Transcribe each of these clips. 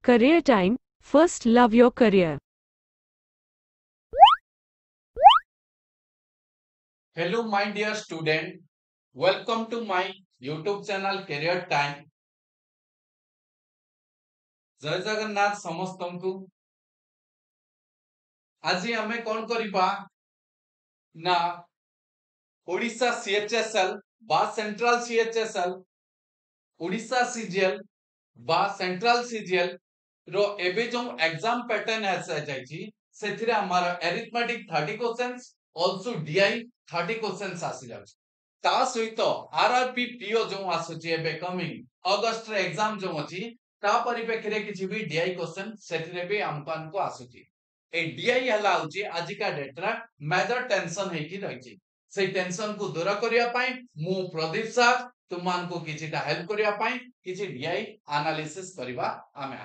Career time. First, love your career. Hello, my dear student. Welcome to my YouTube channel Career Time. जय जगन्नाथ समस्तंकु आज आमे कौन करिबा ना ओडिशा CHSL बा सेंट्रल CHSL ओडिशा CGL बा सेंट्रल CGL रो एबे जो एग्जाम पैटर्न ऐसा जाइछि सेथिरे हमारा arithmetic 30 questions also DI 30 questions आसी जाउछि ता सहित आरआरपी पीओ जो आसुछि एबे कमिंग अगस्त रे एग्जाम जो अछि ता परिप्रेक्षी किछि भी डीआई क्वेश्चन सेथिरे भी हमकान को आसुछि ए डीआई हला होछि आजिका डेट रा मेजर टेंशन है कि रहिछि से टेंशन को दूर करिया पई मु प्रदीप सर तुमान को किछिटा हेल्प करिया पई किछि डीआई एनालिसिस करबा आमे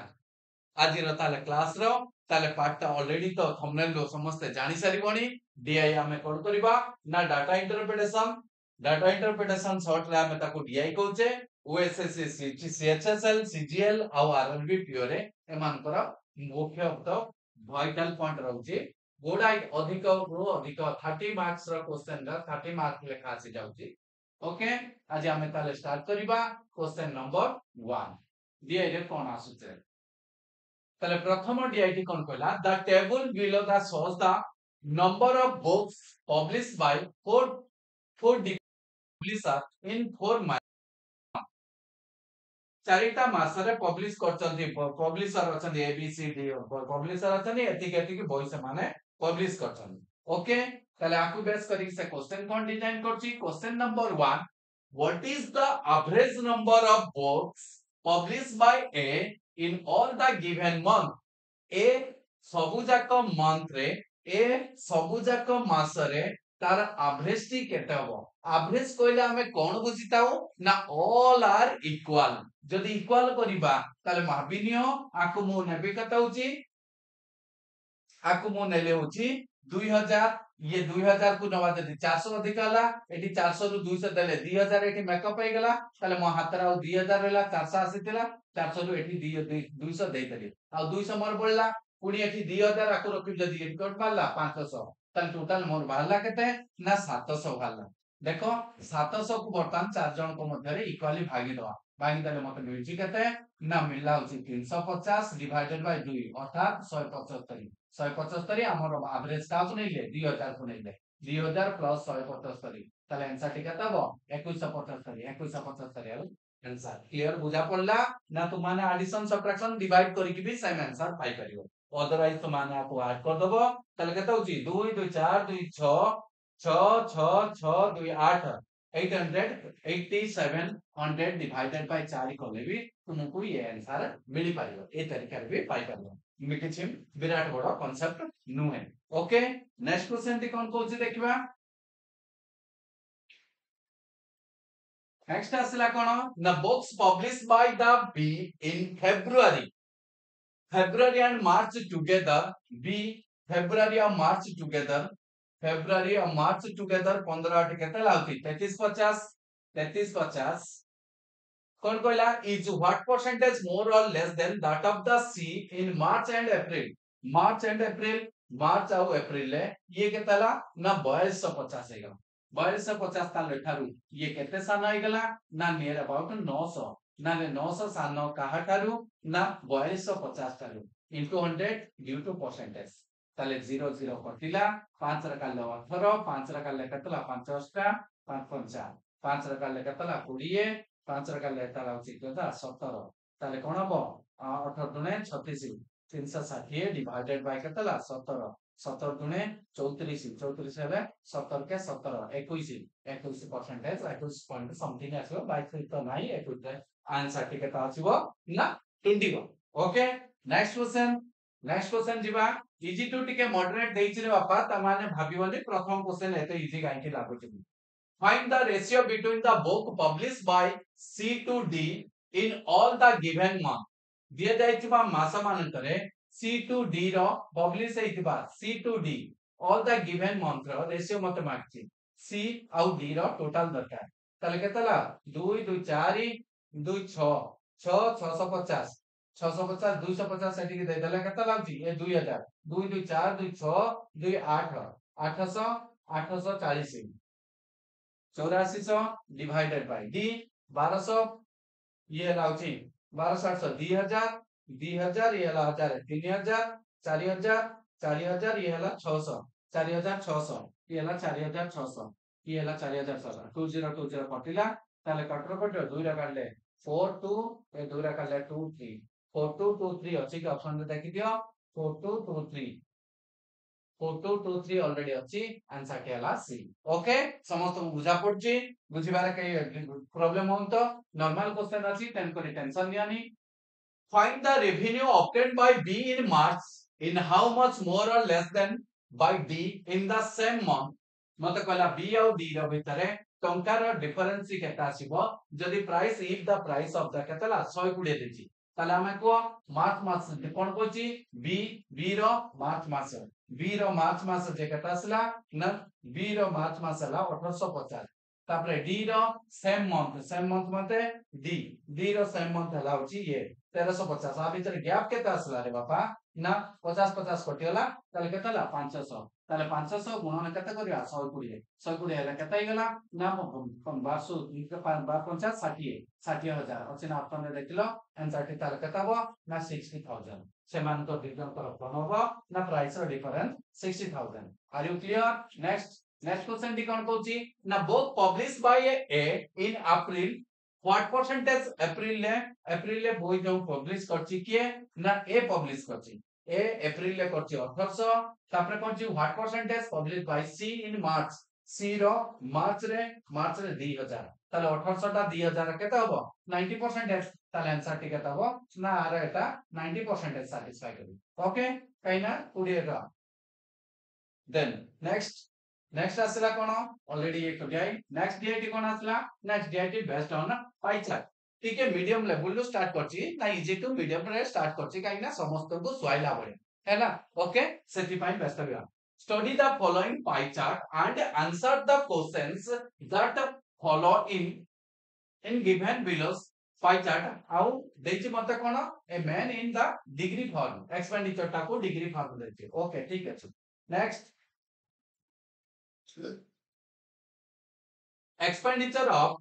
आज ताले क्लास रो ताले पाठटा ऑलरेडी तो थंबनेल लो समस्त जानि सारिबणी डीआई आमे कोड करबा ना डाटा इंटरप्रिटेशन शॉर्ट रे आमे ताको डीआई कहूचे ओएसएससी सीएचएसएल सीजीएल आ आरआरबी पीओ रे एमान कर मुख्य तो वाइटल पॉइंट रहउची गोडा अधिक रो अधिक 30 मार्क्स रो क्वेश्चन रा 30 मार्क लेखा आसी जाउची ओके आज आमे ताले स्टार्ट करबा क्वेश्चन नंबर 1 डीआई रे कोन आसुचे ताले प्रथम डीआईटी कोन कहला the table below the shows the number of books published by four publisher in 4 months चारिटा मासरे पब्लिश करचंती पब्लिशर अछंती A B C D publisher अछंती एतिक एतिक बही से माने पब्लिश करचंती ओके ताले आकु बेस करी से क्वेश्चन कोन डिजाइन करची question number 1 what is the average number of books published by A in all the given month A सबुजाक मंथ रे ए सबुजाक मासरे तार एवरेज टी केते हबो एवरेज कहले हमें कोन बुझिताउ ना ऑल आर इक्वल जदि इक्वल करिबा ताले भाबिनियो आकु मु नेबे कता होची आकु मु नेले होची 2000 ये 2000 को नवा जदि 400 अधिक हला एटी 400 रु 200 देले 2000 एटी मेकअप हो गेला ताले मो हातरा 2000 रहला 400 आसीतिला 400 रु एटी 200 देई तली आ 200 मोर पड़ला पुनी एटी 2000 आकु रखि जदि रिकॉर्ड मारला 500 ताले टोटल मोर बाहला केते ना 700 बाहला देखो 700 को बर्तमान चार जन को मध्य रे इक्वली भागी दवा भागी देले मते मिलची केते ना मिलला होची 350 डिवाइडेड बाय 2 अर्थात 175 175 हमर एवरेज का को नइले 2000 को नइले 2000 प्लस 175 ताले आंसर ठीक केता हो 2175 हेलो आंसर क्लियर बुझा पड़ला ना तुम माने एडिशन सब्ट्रैक्शन डिवाइड करी की भी सेम आंसर पाई परियो अदरवाइज तुम माने आपको ऐड कर दबो ताले केता होची 2 2 4 2 6 6 6 6 2 8 887 डिवाइडेड बाय 4 कले भी तुमको ये आंसर मिल पारियो ए तरीका रे भी पाई पारियो मिकिछिम विराट बड़ कांसेप्ट नुहे ओके नेक्स्ट क्वेश्चन टी कोन कोछि देखिबा नेक्स्ट आसला कोन न books published by the B in February and March together B February और March together February और March together 15 आठ केते लाउती 3350 कौन कहला is what percentage more or less than that of the C in March and April मार्च और अप्रैल ले ये केतला ना 2250 हेगा 2250 ता लेठारु ये केते सान हेगला ना नियर अबाउट 900 ना 900 सान काहा ठारु ना 2250 Tharu into 100 due to percentage ताले 0 0 कटिला 5 रा काले 18 5 रा काले केतला 50 टा 5 5 5 रा काले केतला 20 5 रा काले ताला होची केता 17 ताले कोन हबो 18 दुने 36 360 डिवाइडेड बाय केतला 17 17 दुने 34 34 हेले 17 के 17 21 21 परसेंटेज 21 पॉइंट समथिंग आछो 22 तो नाही 21 आंसर ठीक केता आछिबो ना 21 ओके नेक्स्ट क्वेश्चन जीवा इजी टू टिके मॉडरेट देइछि रे बापा त माने भाबिबोनी प्रथम क्वेश्चन एते इजी काहे कि लागुछि find the ratio between the book published by C to D in all the given month दिए जाइथिबा मास मानकरे C to D रो पब्लिश हेइथिबा C to D all the given month रो रेशियो मते मागछि C आउ D रो टोटल दरकार तले केतला 2 2 4 2 6 6 650 650 250 सेठी के देदेला केता लाउची ए 2000 2 2 4 2 6 2 8 800 840 8400 डिवाइडेड बाय डी 1200 ये लाउची 1200 2000 2000 ये ला 1000 3000 4000 4000 ये ला 600 4600 ये ला 4600 ये ला 4600 2020 कटिला ताले कटर कटर 2 रा काढले 42 ए 2 रा काढले 23 4223 अछि के ऑप्शन रे देखि दियो 4223 4223 ऑलरेडी अछि आंसर के हला सी ओके समस्त बुझा पड़छि बुझिबारे के प्रॉब्लम होन तो नॉर्मल क्वेश्चन अछि टेन करी tension नियानी find the revenue obtained by B in March in how much more or less than by D in the same month मते कहला B और D रो भितरे टंकार डिफरेंस केता आसीबो जदी price if the price of the केतला 120 देछि ताले हमें को मार्च मास कोन कोची B रो मार्च मास B रो मार्च मास जे केता आसला न B रो मार्च मास हला 1850 तापरे D रो सेम मंथ मते D रो सेम मंथ हला होची ये 1350 आ भीतर गैप केता आसला रे बापा ना 50 50 कटियला ताले केतला 500 ताले 500 गुणन केता करिया 120 120 हला केता हिगला ना 1200 1250 60 60000 अछि ना आपने देखिलो आंसर टी ताले केता हो ना 60000 सेमान तो दिगन पर बनबो ना प्राइस रो difference 60000 are you clear next question D कोन कहूची ना both publish by A in April what percentage April ले बोई जो पब्लिश करची किए ना ए पब्लिश करची ए अप्रैल ले करची 1800 तापरे करची व्हाट परसेंटेज पब्लिश बाय सी इन मार्च सी रो मार्च रे 2000 ताले 1800 टा 2000 केता होबो 90% ताले आंसर टी केता होबो ना आरे एटा 90% सैटिस्फाई करी ओके काइना 20 रा देन नेक्स्ट आसला कोन ऑलरेडी एक डिआई नेक्स्ट डीआईटी कोन आसला next DIT based on pie chart ठीक है मीडियम लेवल लो स्टार्ट करची ना इजी टू मीडियम रे स्टार्ट करची काई ना समस्त को स्वाइला बळे हैला ओके सेटी पाई बेस्ट बिया study the following pie chart and answer the questions that follow in given below pie chart आउ देछि मते कोन ए मैन in the degree form expenditure टा को डिग्री फॉर्म देछि ओके ठीक है next expenditure of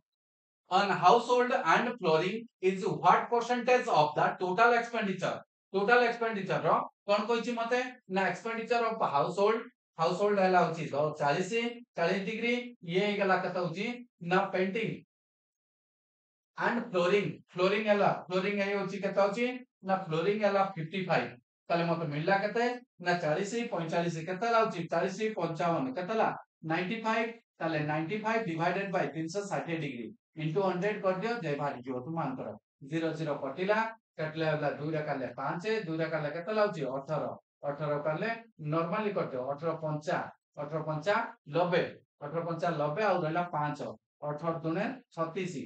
on household and flooring is what percentage of the total expenditure ro cone Koichi मते ना expenditure of household हला होची 40 डिग्री ये गला कत होची ना पेंटिंग and flooring है होची कत होची ना flooring हला 55 ताले मते मिलला कते ना 40 45 कते लाउची 40 55 कतला 95 ताले 95 डिवाइडेड बाय 360 डिग्री इनटू 100 कर दियो जे भाग जो तुम मान करो 0 कटिला कटले हला 2 रा काले 5 2 रा काले कते लाउची 18 18 काले नॉर्मली कर दियो 18 5 90 18 5 90 आ रहला 5 18 दुने 36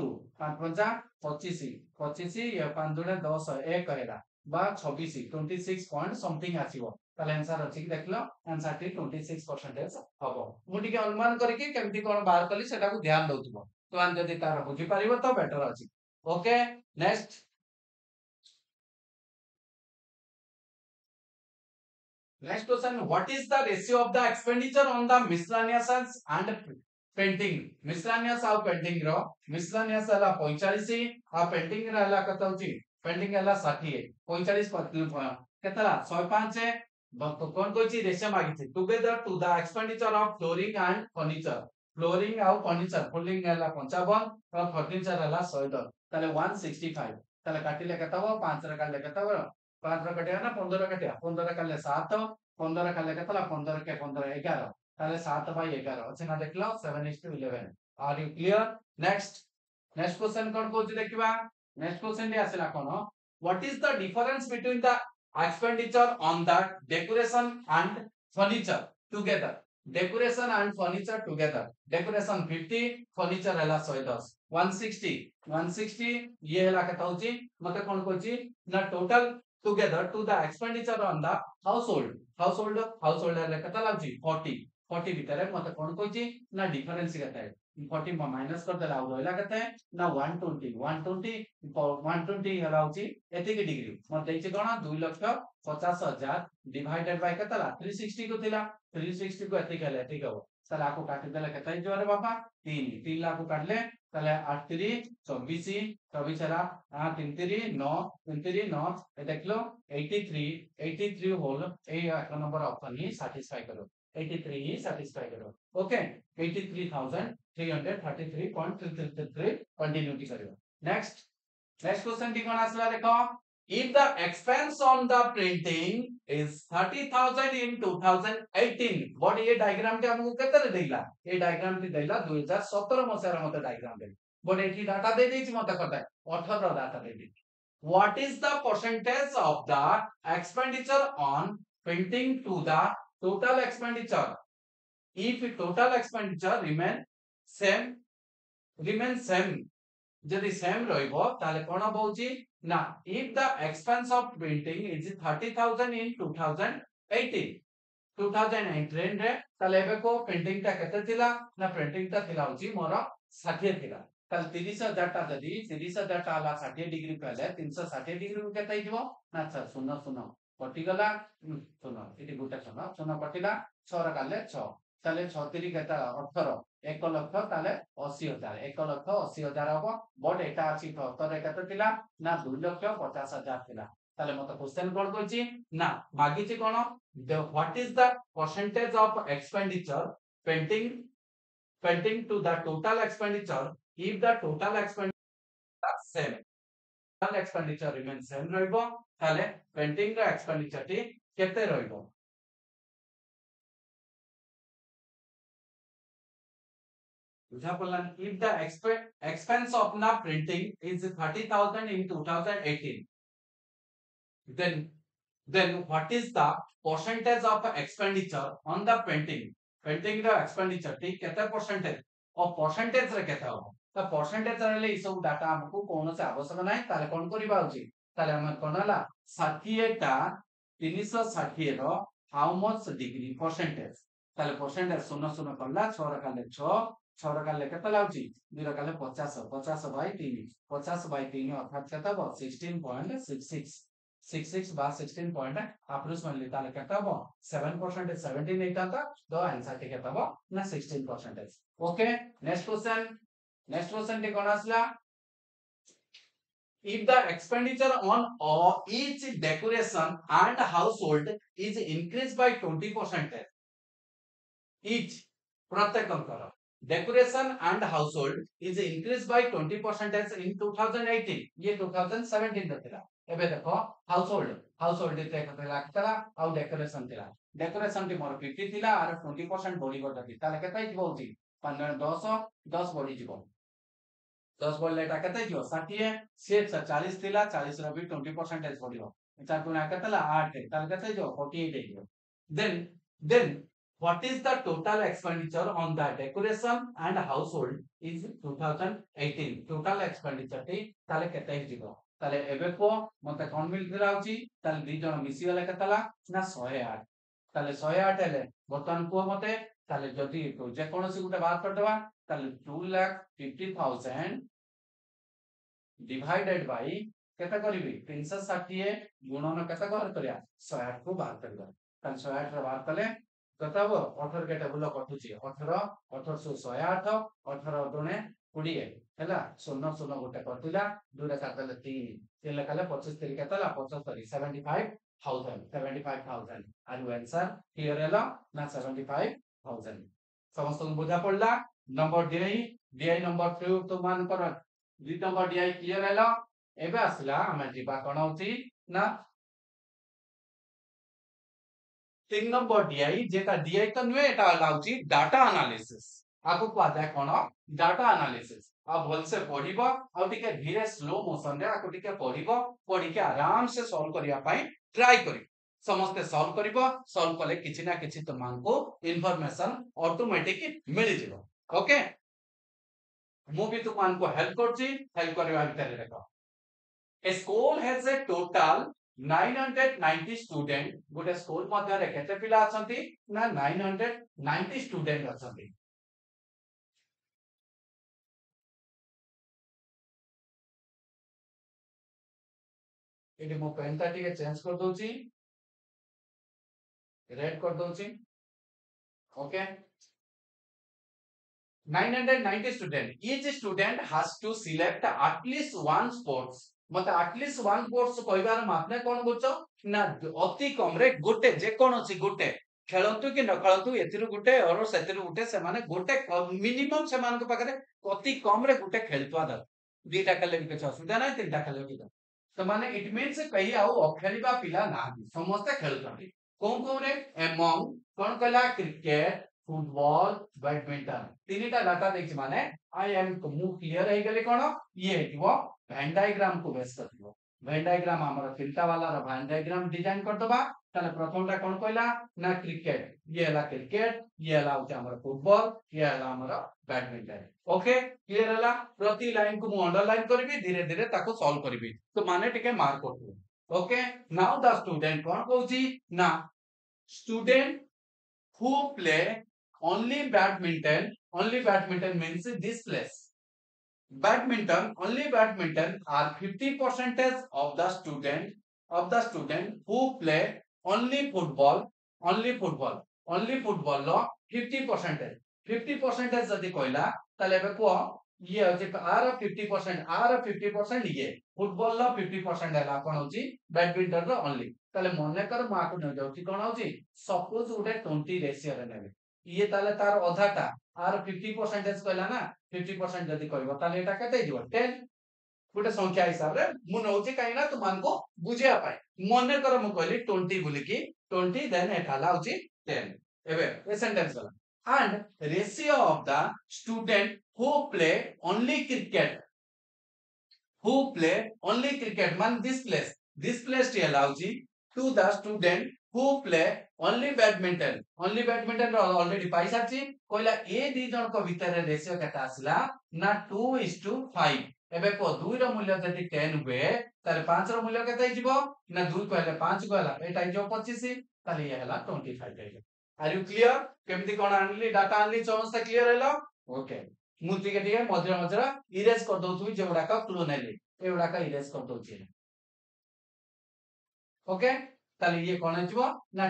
2 5 5 25 25 ये 5 दुने 10 1 कहला बा 26 26 पॉइंट समथिंग आसीबो ताले आंसर अछि कि देखलो आंसर टी 26% हबो मुटी के अनुमान करी के केमती कोन बाहर कली सेटा को ध्यान दउतबो तो आन जदी तार बुझी पारिबो तो बेटर अछि okay next question what is the ratio of the expenditure on the miscellaneous and painting miscellaneous आ पेंटिंग रो मिसलेनियस हला 45 आ पेंटिंग रा हला कत होची पेंटिंग हला 60 45 केतला 105 तो कोन कोची रेशियो मागिथि together to the expenditure of flooring and flooring आउ फर्नीचर फ्लोरिंग हला 55 और फर्नीचर हला 110 ताले 165 ताले काटिले केतबो 5 रा काले केतबो 5 रा कटिया ना 15 कटिया 15 काले 7 15 काले केतला 15 के 15 11 ताले 7 बाय 11 अछि ना देखलो 7:11 are you clear next question कोन कोची देखिबा नेक्स्ट क्वेश्चन दे आसेला कोन what is the difference between the expenditure on the decoration and furniture together decoration and furniture together decoration 50 furniture हला 110 160 ये हला कत होची मते कोन कोची ना total together to the expenditure on the household हला कत लाउची 40 भीतर मते कोन कोची ना डिफरेंस कत है 40 माइनस कर देला रहला केते ना 120 120 हला होची एति के डिग्री म देछि कोन 2,50,000 डिवाइडेड बाय केतला 360 को थिला 360 को एति केले ठीक हो साला को काटि देला केते जो रे बाबा 3 लाख को काटले তাহলে 8 3 24 24 हला 3 3 9 3 3 9 ए देखलो 83 होल ए एक नंबर ऑप्शन ही सैटिस्फाई करो 83 ही सैटिस्फाई करो ओके 83,333.333 कंटिन्यूटी करियो नेक्स्ट क्वेश्चन टी कोन आसला देखो if the expense on the printing is 30,000 in 2018 but ये डायग्राम टे हमको केते देला ये डायग्राम टी देला 2017 मसिया मते डायग्राम दे बट एठी डाटा दे देछि मते कते 18 data they the what is the percentage of the expenditure on printing to the total expenditure if total expenditure remain same যদি সেম রইবো তাহলে কোন বলছি না if the expense of printing is 30,000 in 2018 2018 रे তাহলে ଏବେ को printing ଟା କେତେ ଥିଲା ନା printing ଟା ଥିଲା होची मोर 60 ଥିଲା ତାহଲେ 30,000 ଟା जदी 30,000 टा ला 60 डिग्री पहले 360 डिग्री को केते हिजबो ना 0 कटि गला 0 इति गुटा 0 कटिला 6 रा काले 6 ताले 6 3 केता 18 1 लक्ष ताले 80,000 1 लक्ष 80,000 हबो बट एटा अछि 78 केते थिला ना 2,50,000 थिला ताले मते क्वेश्चन कोड करछि ना मागिछि कोन what is the percentage of expenditure painting to the total expenditure if the total expenditure are same total expenditure remains same रहइबो ताले पेंटिंग रा एक्सपेंडिचर टी केते रहइबो if the expense of na printing is 30,000 in 2018 then what is the percentage of expenditure on the painting रा expenditure T केते percentage और percentage रे केते हो तो परसेंटेज रे ई सब डाटा हमको कोनो से आवश्यक नाही ताले कोन करिबा होची ताले हम कोनला 60 टा 360 रो हाउ मच डिग्री परसेंटेज ताले परसेंटेज 0 करला 6 रा काले 6 रा काले केते लाउची 2 रा काले 50 50 बाय 3 50 बाय 3 अर्थात केते हो 16.66 बा 16 पॉइंट अप्रोक्सीमेटली ताले केते हो 7% 17 एटा था तो आंसर टी केते हो ना 16%. ओके नेक्स्ट क्वेश्चन टी कोन आसला if the expenditure on each decoration and household is increased by 20% each प्रत्येकंकर decoration and household is increased by 20% in 2018 ये 2017 दा थिला एबे देखो हाउसहोल्ड ite केते लागतला आ डेकोरेशन थिला डेकोरेशन टी मोर 50 थिला आर 20% बॉडी करता थी ताले केते हिजबो होची 15 10 बॉडी जीवो 10 बोलले टा केते जो 60 से 40 थिला 40 रो भी 20% बढियो एटा गुणा केतला 8 ताले केते जो 48 हियो then what is the total expenditure on the decoration and household is 2018 total expenditure T ताले केते हिजबो ताले एबे को मते कोन मिल दिला होची ताले दी जण मिसी वाला केतला ना 108 ताले 108 हेले बर्तमान को मते ताले जदी जे कोनोसी गुटे बात कर देबा ताले 2,50,000 डिवाइडेड बाय केता करबी 360 गुणन केता कर करिया 108 को बात करबा ताले 108 रे बात कले कता हो 18 के टेबल कटुची 18 108 18 दुने 20 हैला 0 गोटे करतिला दुरे काटले 3 लेखाले 25 3 केतला 75 75,000 आर यू आंसर हियर हेला ना 75,000 समस्त बुझा पड़ला नंबर डीआई नंबर 2 तो मान कर 2 नंबर डीआई क्लियर हेला एबे आसला हम जीवा कोन होची ना 3 नंबर डीआई जेटा डीआई तो नुए एटा लाउची डाटा एनालिसिस आको को आदा कोन डाटा एनालिसिस आ भल से पढिबो आ टिके धीरे स्लो मोशन रे आको टिके पढिबो पढि के आराम से सॉल्व करिया पाई ट्राई करी समस्त सॉल्व करिबो सॉल्व कले किछि ना किछि तो मानको इंफॉर्मेशन ऑटोमेटिक मिल जिवो ओके मु भी तो मान को हेल्प करछि हेल्प करबा भीतर देखो a school has a total 990 student गोटे स्कूल मध्ये रे केते पिला अछंती ना 990 स्टूडेंट अछंती एटी मो पेन टा टिके चेंज कर दोची रेड कर दोची okay 990 student each student has to select at least one sports मत at least one sports कहबार माने कोन बुझो ना अति कम रे गोटे जे कोन अछि गोटे खेलंतु कि न खेलंतु एथिरु गोटे और सेथिरु गोटे से माने गोटे मिनिमम से मान के पाखरे अति कम रे गोटे खेलतवा द दुईटा खेले भी कुछ असुविधा नै तीनटा खेले भी तो माने इट मींस कही आउ अखेलिबा पिला ना समस्त खेलतंती कोन कोन रे एमंग कोन कहला क्रिकेट फुटबॉल बैडमिंटन तीनटा डाटा देखि माने आई एम मु क्लियर हे गेले कोन ये हेतिबो वेन डायग्राम को बेस करथिबो वेन डायग्राम हमर तीनटा वाला रो वेन डायग्राम डिजाइन करतबा ताले प्रथमटा कोन कहला ना क्रिकेट ये हला क्रिकेट ये हला उते हमर फुटबॉल ये हला हमर बैडमिंटन ओके क्लियर हला प्रति लाइन को मु अंडरलाइन करबी धीरे धीरे ताको सॉल्व करबी तो माने टिके मार्क करथु ओके नाउ द स्टूडेंट कोन कहूची ना student who play only badminton means this place only badminton are 50% of the student who play only football लो 50% जदि कहला ताले बे को ये होचे आर 50% ये फुटबॉल लो 50% हला कोन होची बैडमिंटन रो ओनली ताले मने कर मा को न जाउची कोन होची सपोज उडे 20 रेशियो रे नेबे ये ताले तार अधाटा आर 50% कहला ना 50% जदि कहबो ताले एटा केते दिबो 10 गोटे संख्या हिसाब रे मु नउची काई ना तुमान को बुझिया पाए मने कर मु कहली 20 बोली की 20 देन एटा लाउची 10 एबे ए सेंटेंस वाला and ratio of the student who play only cricket man this place T allows to the student who play only badminton already पैसा ची कोइला ए दी जन को भीतर रेशियो केता आसला ना 2:5 एबे को 2 रो मूल्य जदि 10 हुए ताले 5 रो मूल्य केता हिजबो ना 2 कहले 5 कहला एटा जो 25 ताले ये हला 25 आइलो आर यू क्लियर केमती कोन आनली डाटा आनली समस्त क्लियर हेलो ओके मु टिके मझरा इरेज कर दउछु जेउडा का क्लू नेली एउडा का इरेज कर दउछि ओके ताले ये कोन हिजबो ना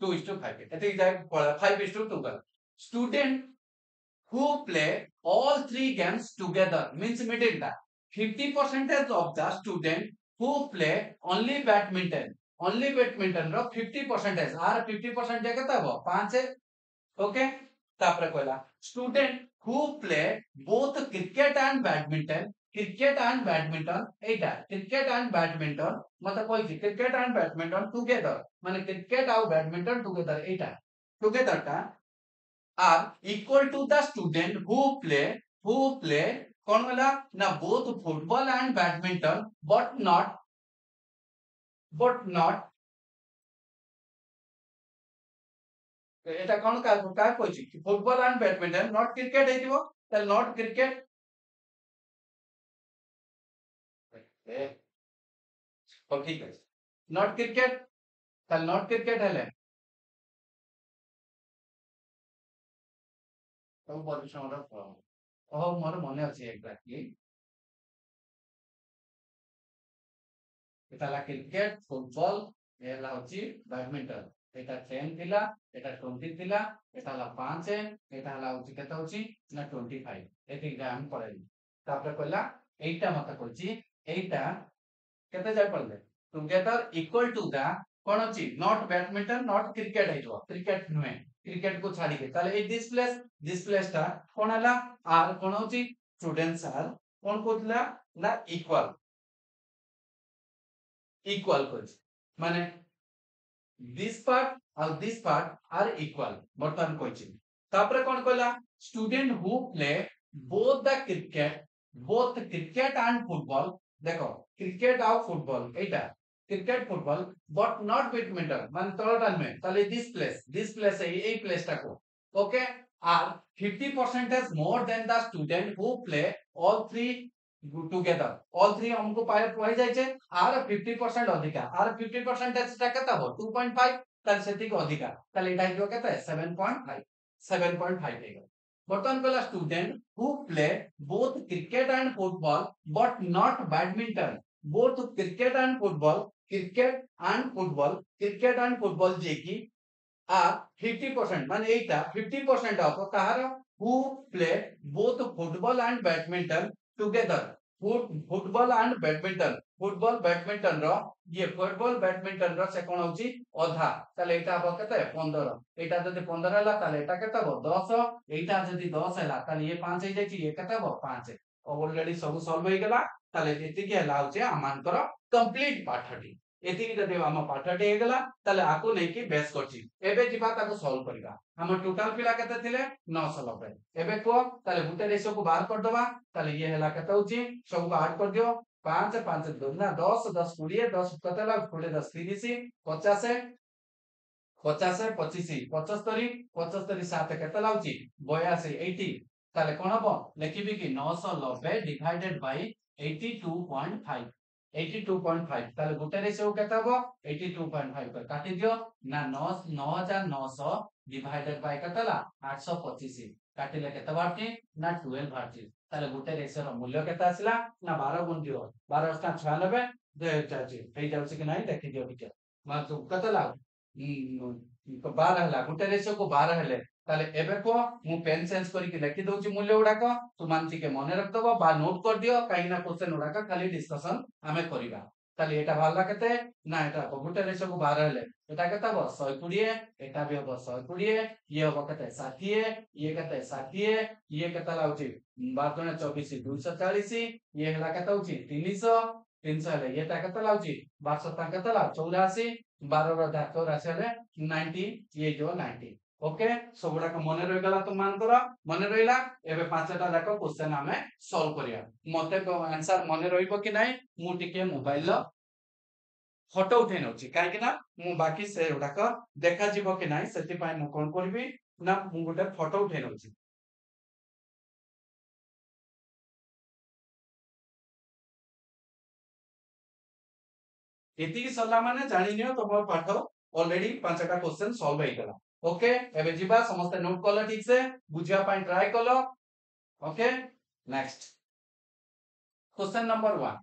2:5 एते जाय 5:2 कर student who play all three games together means middle टा 50% of the student who play only badminton रो 50% आर 50% जे केता हो 5 ओके तापर कहला student who play both cricket and badminton एटा क्रिकेट एंड बैडमिंटन मतलब कोई क्रिकेट एंड बैडमिंटन टुगेदर माने क्रिकेट और बैडमिंटन टुगेदर एटा टुगेदर टा are equal to the student who play कौन वाला ना both football and badminton but not এটা কোন কাজ কইছি football and badminton not cricket হইতিব তাহলে নট ক্রিকেট ঠিক আছে নট ক্রিকেট তাহলে নট ক্রিকেট হলে ସବୁ ପରିଶ୍ରମର ଫଳ ଓହୋ ମୋର ମନେ ଅଛି ଏକ୍ସାକ୍ଟଲି ଏଟା ହେଲା କ୍ରିକେଟ ଫୁଟବଲ ଏ ହେଲା ହଉଛି ବ୍ୟାଡମିଣ୍ଟନ एटा 10 थिला एटा 20 थिला एटा ला 5 एटा ला होची केता होची ना 25 एति ग्राम पड़ेली तापर कहला एटा मत कहची एटा केते जाय पड़ले टुगेदर इक्वल टू द कोन होची नॉट बैडमिंटन नॉट क्रिकेट आइतो क्रिकेट नुए क्रिकेट को छाडी के ताले ए दिस प्लेस ता कोन हला आर कोन होची स्टूडेंट्स आर कोन कोतला ना इक्वल कोच माने this part are equal बर्तमान कोइछि तापरे कोन कहला student who play both cricket and football देखो क्रिकेट और football Etah cricket football but not badminton माने तळटान में ताले दिस प्लेस ए प्लेस टा को okay are 50% more than the student who play all three together all three हमको पाए पढ़ जाय छे आर 50% अधिका आर 50% टा केता हो 2.5 ताले सेति को अधिका ताले एटा जो केता है 7.5 हे बर्तमान कहला student who play both cricket and football but not badminton both cricket and football cricket and football जे की are 50% মানে এইটা 50% অফ কাহার who play both football and badminton together football and badminton football badminton रो ये football badminton रो से कोन होची अधा ताले एटा हो केते 15 एटा जदी 15 हला ताले एटा केते हो 10 एटा जदी 10 हला ताले ये 5 हे जाची ये केते हो 5 ऑलरेडी सब सॉल्व हो गेला ताले एति के हला होचे आमानकर कंप्लीट पाठटी एति जदी हम पाठटी हे गेला ताले आको नै कि बेस करची एबे जिबा ताको सॉल्व करिगा हम टोटल पिला केते थिले 990 एबे को ताले गुटे रेशो को बाहर कर दबा ताले ये हला केते होची सब को ऐड कर दियो 5 5 2 ना 10 10 20 10 केते ला 20 10 30 50 50 25 75 75 7 केते लाउची 82 80 ताले कोन हबो लिखिबी कि 990 डिवाइडेड बाय 82.5 82.5 ताले गुटे रेशियो केते हबो 82.5 कर काटि दियो ना 9900 डिवाइडेड बाय केतेला 825 काटिले केते बारती ना 12 बारती ताले गुटे रेशियो रो मूल्य केते आसिला ना 12 गुण दियो 12 * 96 दे जाची हे जाउछि कि नै देखि दियो बिके मा तो केतेला 12 हला गुटे रेशियो को 12 हेले ताले एबे को मु पेन चेंज करी कि लिखि दउछि मूल्य उडाक तु मानछि के मने रख दबो बा नोट कर दियो काई ना क्वेश्चन उडाक खाली डिस्कशन हमें करिबा ताले एटा भाला केते ना एटा गुटे रेशियो को 12 हेले एटा केते हो 120 एटा भी हो 120 ये हो केते 60 ये केते 60 ये केते लाउछि 12 24 240 ये हला केते होछि 300 300 हेले एटा केते लाउछि 12 केते ला 84 12 रो 84 हेले 90 ये जो 90 ओके सबुडा को मने रहि गला तो मान करो मने रहिला एबे पांचटा जाको क्वेश्चन हमें सॉल्व करिया मते को आंसर मने रहिबो कि नै मु टिके मोबाइल लो फोटो उठै नउची काहे कि ना मु बाकी से उडा को देखा जिवो कि नै सेति पाई मु कोन करबी ना मु गोटे फोटो उठै नउची एति सरला माने जानि नियो तमर पाठ ऑलरेडी पांचटा क्वेश्चन सॉल्व হৈ गला ओके एबे जिबा समस्त नोट कलो ठीक से बुझिया पाई ट्राई कलो okay next question number 1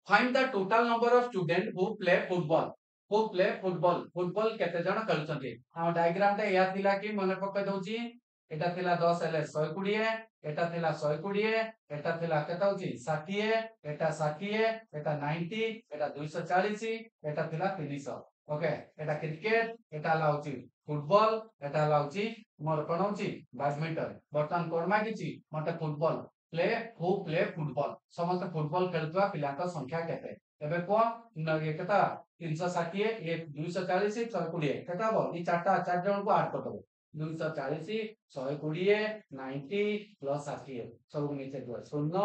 find the total number of student who play football football केते जण खेलचंती हम डायग्राम ता या थिला कि मने पक्का दउची एटा थिला 10 हेले 120 एटा थिला 120 एटा थिला केता होची 60 एटा 60 एटा 90 एटा 240 एटा थिला 300 ओके एटा क्रिकेट एटा लाउची फुटबॉल एटा लाउची मोर कोन होची बैडमिंटन बर्तन कोन मागिची मते फुटबॉल प्ले फुटबॉल समस्त फुटबॉल खेलतवा पिला का संख्या केते एबे को न ये केता 360 ये 240 120 केता बो ई चारटा चार जन को ऐड कर दबो 240 120 90 प्लस 60 सब नीचे दो 0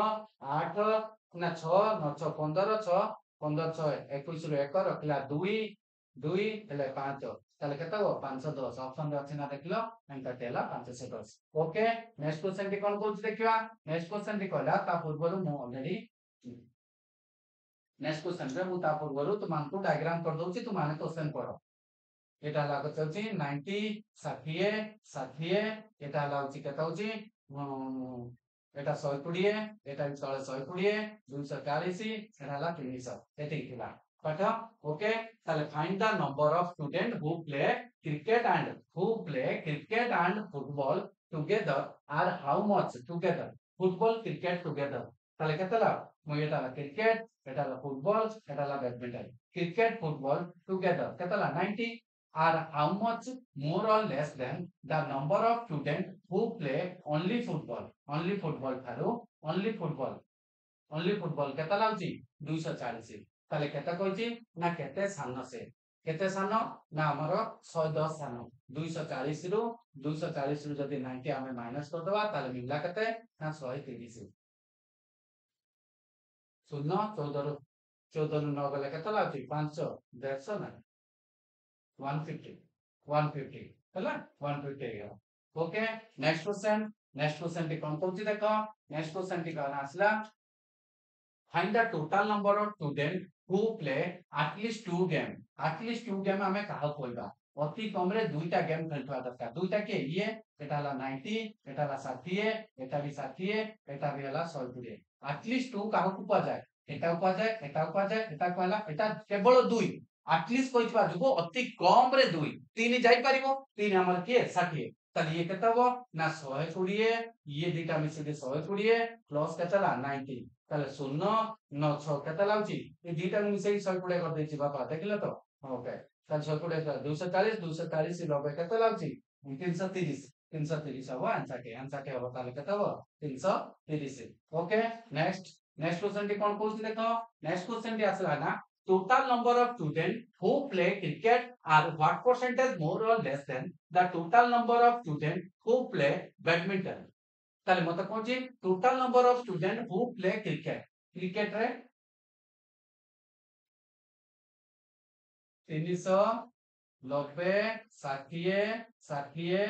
8 ना 6 9 6 15 6 15 6 21 रो 1 रखला 2 2 हेले 5 ताले केता हो 510 ऑप्शन रे अछि ना देखलो एंटर देला 510 ओके नेक्स्ट क्वेश्चन टी कोन कोच देखिवा नेक्स्ट क्वेश्चन टी कहला ता पूर्वरु मो ऑलरेडी नेक्स्ट क्वेश्चन रे मु ता पूर्वरु तुमान को डायग्राम कर दउची तु माने क्वेश्चन पढो एटा लागत होची 90 60 60 एटा लाउची केता होची एटा 120 एटा तळे 120 240 एटा ला 300 एति थिला पाठ ओके ताले find the number of student who play cricket and football together आर how much together football cricket together ताले केतला मु एटा ला क्रिकेट एटा ला फुटबॉल एटा ला बैडमिंटन क्रिकेट फुटबॉल टुगेदर केतला 90 are how much more or less than the number of students who play only football थारो only football केता लाउची 240 ताले केता कहची ना केते सानो से केते सानो ना हमर 110 सानो 240 रु 240 रु जदी 90 हमें माइनस कर दवा ताले मिलला केते ना 130 शून्य 14 14 न गले केता लाउची 500 150 ना 150 हला 150 गया ओके नेक्स्ट क्वेश्चन टी कोन कहची देखो नेक्स्ट क्वेश्चन टी कहना आसला find the total number of student who play at least 2 game हमें कहा कोइबा अति कम रे दुईटा गेम खेलुवा दरकार दुईटा के ये एटा हला 90 एटा हला 60 एटा भी 60 एटा भी हला 120 एटलीस्ट 2 काहू को पा जाए एटा उपा जाए एटा उपा जाए एटा कहला एटा केवल 2 एटलीस्ट कहितबा जुगो अति कम रे 2 3 जाई परिबो 3 हमर के 60 ताले ये केता हो ना 120 ये दीटा मिसे के 120 प्लस केतला 90 ताले 0 9 6 केता लाउची ये दीटा मिसे 120 कर देची बापा देखिलो तो ओके ताले 120 240 240 90 केता लाउची 330 330 हो आंसर के हो ताले केता हो 330 ओके नेक्स्ट नेक्स्ट क्वेश्चन टी कोन कहूची देखो नेक्स्ट क्वेश्चन टी आसला ना total number of students who play cricket are what percentage more or less than the total number of students who play badminton ताले मत कहूची total number of students who play cricket रे 390 60 60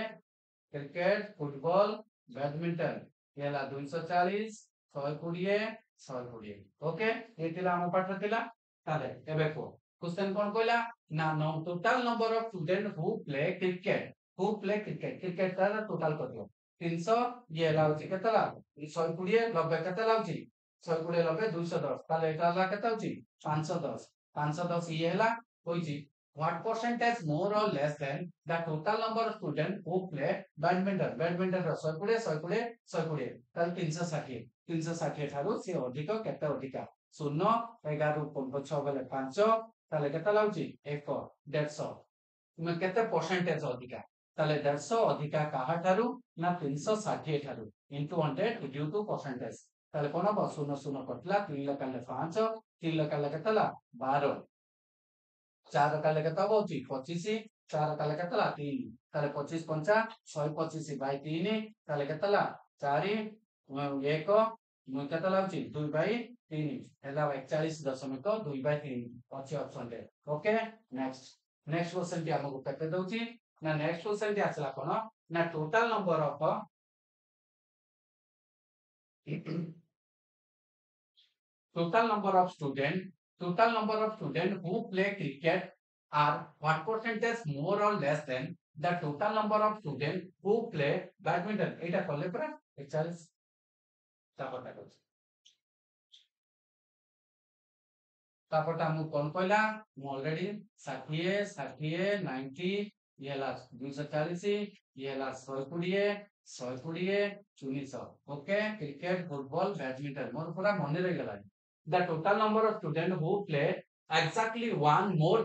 cricket football badminton येला 240 120 120 okay ये तिला हम पाठ थिला ताले एबे को क्वेश्चन कोन कहला ना total number of student who play cricket cricket तार टोटल करलो 300 ये लाउची केतला 120 90 केतला लाउची 120 90 210 ताले एटा ला केता होची 510 510 ये हला होईची what percentage more or less than the total number of students who play badminton ର 120 120 120 ताले 360 360 ठारू से अधिक केते अधिक 0 11 ରୁ 6 बेले 5 ताले केते लाउची 1 150 तुमे केते परसेंटेज अधिक ताले 150 अधिक काहा ठारू ना 360 ठारू into 100 due to percentage ताले कोन 0 0 कटला 3 लकाले 5 3 लकाले केतला 12 4 काले केता होची 25 4 काले केतला 3 ताले 25 5 125 बाय 3 ताले केतला 4 1 मु केतला होची 2 बाय 3 हैला 41.2 बाय 3 अछि ऑप्शन दे ओके नेक्स्ट नेक्स्ट क्वेश्चन टी हमको केते दउची ना नेक्स्ट क्वेश्चन टी आछला कोन ना total number of total number of students who play cricket are what percentage more or less than the total number of students who play badminton एटा करले परा 41 तापटा को तापटा मु कोन कहला मु ऑलरेडी 60 60 90 येला 240 येला 120 120 400 ओके क्रिकेट फुटबॉल बैडमिंटन मोर पूरा मन रे गेला the total number of students who play exactly one more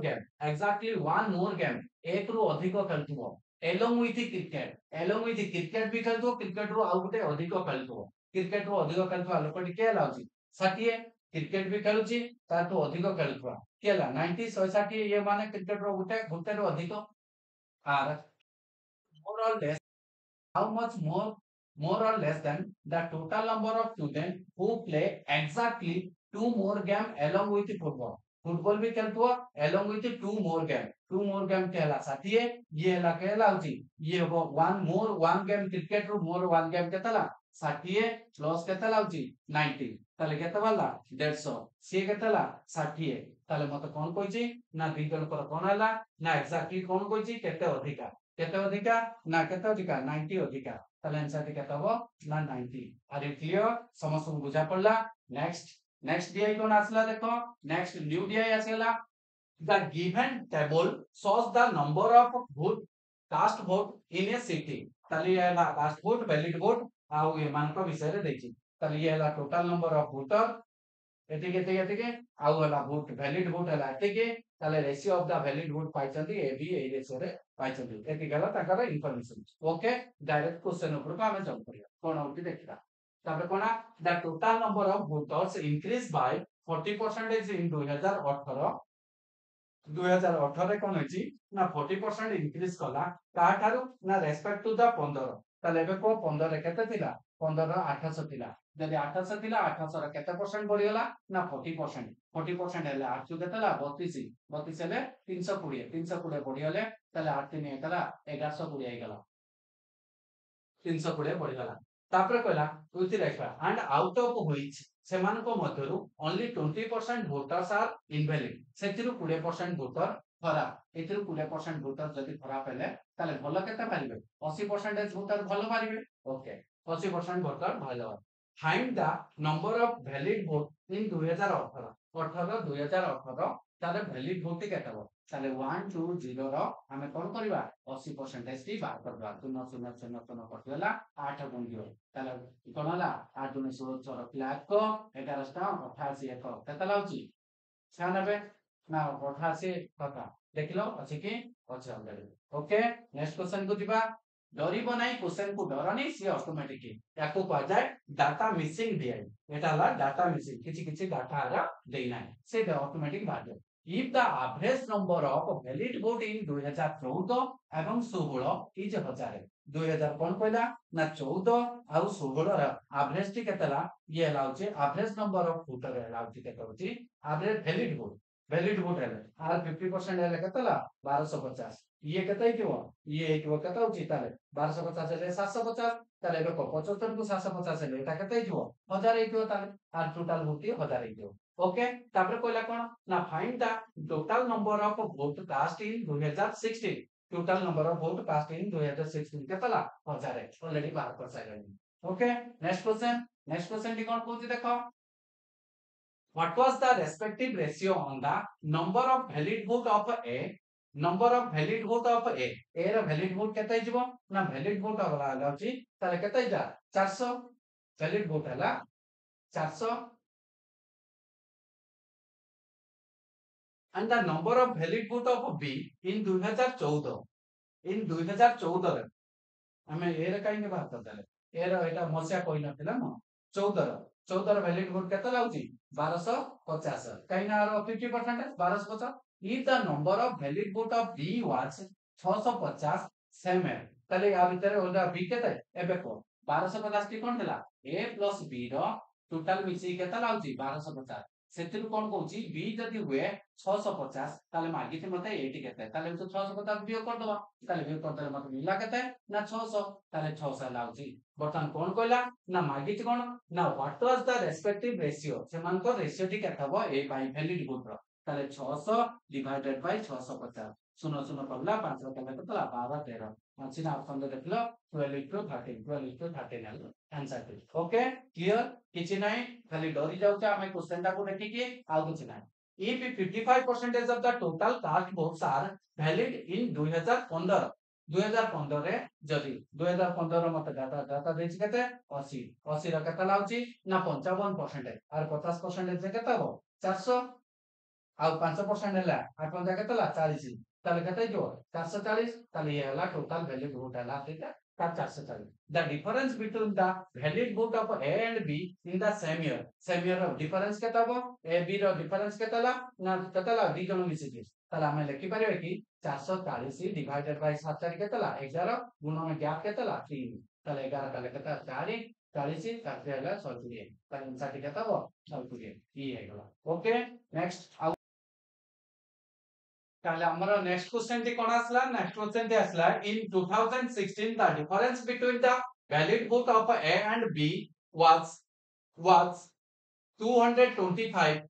game एक रु अधिक खेलथुओ along with cricket भी खेलथुओ क्रिकेट रु आउ गुटे अधिक खेलथुओ क्रिकेट रु अधिक खेलथुआ लोकटी के लाउची 60 क्रिकेट भी खेलुची ता तो अधिक खेलथुआ केला 90 160 ये माने क्रिकेट रु गुटे रु अधिक are more or less how much more or less than the total number of students who play exactly 2 more game along with football भी खेलथुआ along with 2 more game केला 60 ये हला केला होची ये हो one game क्रिकेट रो मोर one game केतला 60 प्लस केतला होची 90 ताले केते वाला 150 से केतला 60 ताले मते कोन कहची ना दुई जन पर कोन हला ना एक्जेक्टली कोन कहची केते अधिका ना केते अधिका 90 अधिका ताले आंसर केते हो ना 90 आर क्लियर समस्त बुझा पड़ला नेक्स्ट DI कोन आसला देखो नेक्स्ट न्यू DI आसला the given table shows the number of cast vote in a city ताली याला cast vote valid vote आउ ये मान को विषय रे देखि ताली याला टोटल नंबर ऑफ वोटर एतिके आउ हला वोट वैलिड वोट हला एतिके ताले ratio of the valid vote पाइचंदी ए बी ए रेशियो रे पाइचंदी एति गला ताकर इंफॉर्मेशन ओके डायरेक्ट क्वेश्चन ऊपर को हमें जंप करिया कोन होती देखिरा तापर कोना the total number of voters increase by 40% इन 2018 रे कोन होची ना 40% इंक्रीज कला का थारु ना रेस्पेक्ट टू द 15 ताले बे को 15 रे केते थिला 15 800 थिला जदि 800 थिला 800 रे केते परसेंट बढ़ी गला ना 40% हेले 800 केतेला 32 32 हेले 320 बढ़ी गले ताले 8 3 हेतला 1120 हे गला 320 बढ़ी गला तापर कहला उति रेखा एंड आउट ऑफ व्हिच सेमान को मध्यरु ओनली 20% वोटर्स आर इनवैलिड सेतिरु 20% वोटर खराब एथिरु 20% भोटर जदि खराब हेले ताले भलो केते पारिबे 80% भोटर भलो पारिबे ओके 80% भोटर भलो find the number of valid vote in 2018 18 2018 ताले वैलिड वोट केते हो ताले 1 2 0 रो हमें कोन करबा 80% टी बाहर करबा 0 0 0 0 कटला 8 गुण दियो ताले कोन होला 8 गुण 16 4 प्लस को 11 टा 88 एक केते लाउची 96 ना 88 कथा देखिलो अछि कि अछि ऑलरेडी ओके नेक्स्ट क्वेश्चन को दिबा डरिबो नाही क्वेश्चन को डरनी सी ऑटोमेटिकली याको कह जाय डाटा मिसिंग दिए एटा ला डाटा मिसिंग किछि किछि डाटा आरा देई नाही से ऑटोमेटिक बात if the average number of valid vote in 2014 एवं 16 इज 1000 2000 कोन कहला ना 14 आउ 16 रा एवरेज टी केतला ये लाउचे एवरेज नंबर ऑफ वोटर लाउचे केत होची एवरेज वैलिड वोट है आर 50% है केतला 1250 ये केतै किवो ये किवो केतौ होची ताले 1250 ले 750 ताले देखो 75 को 750 ले एटा केतै किवो 1000 किवो ताले आर टोटल होती 1000 किवो ओके तापर कहला कोन ना find the total number of vote cast in 2016 total number of vote cast in 2016 केतला 1000 ऑलरेडी बाहर कर साइलेनी ओके नेक्स्ट क्वेश्चन टी कोन कहूची देखो what was the respective ratio on the number of valid vote of a number of valid vote of a रा valid vote केतै जिवो ना valid vote वाला लाउची ताले केतै जा 400 valid vote हला 400 and the number of valid vote of B in 2014 in 2014 रे हमें ए रे काई के बात करता ए रा एटा मसिया कोइ नथिला न 14 वैलिड वोट केते लाउची 1250 काइना आरो 50% 1250 if the number of valid vote of B was 650 same है तले आ भीतर ओला B केते एबे को 1250 टी कोन देला A plus B रो टोटल मिसी केते लाउची 1250 सेतिरु कोन कहूची B जदी हुए 650 ताले मागी थे मते 80 केते ताले तो 650 बियो कर दबा ताले बियो कर दले मते मिला केते ना 600 ताले 600 लाउची बर्तन कोन कहला ना मागी थे कोन ना what was the respective ratio से मान को रेशियो टी केतबो A बाय वैलिड वोट रो ताले 600 डिवाइडेड बाय 650 सुनो सुनो पबला 500 केते केतला 12 13 मछिना ऑप्शन दे देखलो 12 to 13 12 to 13 L answer okay clear किछि नाही खाली डरी जाउचा हमें क्वेश्चन टा को देखि के आउ किछि नाही if 55% of the total cast votes are valid in 2015 2015 रे जदी 2015 मत डाटा देछि केते 80 80 रा केते लाउची ना 55% आर 50% जे केते हो 400 आउ 5% हैला आ कोन जा केतला 40 ताले केते जो 440 ताले ये हला टोटल वैलिड वोट हला तेटा 440 the difference between the valid vote of A and B in the same year of difference केता हो A B रो difference केतला ना केतला दी जण मिसिथि ताले हम लिखि परिबे कि 440 डिवाइडेड बाय 7 केतला 11 गुणन में गैप केतला 3 ताले 11 ताले केता 4 40 काटे हला 100 ताले 60 केता हो 100 ई हेगला ओके नेक्स्ट ताले हमरो नेक्स्ट क्वेश्चन टी कोन आसला नेक्स्ट क्वेश्चन टी आसला इन 2016 the difference between the valid vote of A and B was 225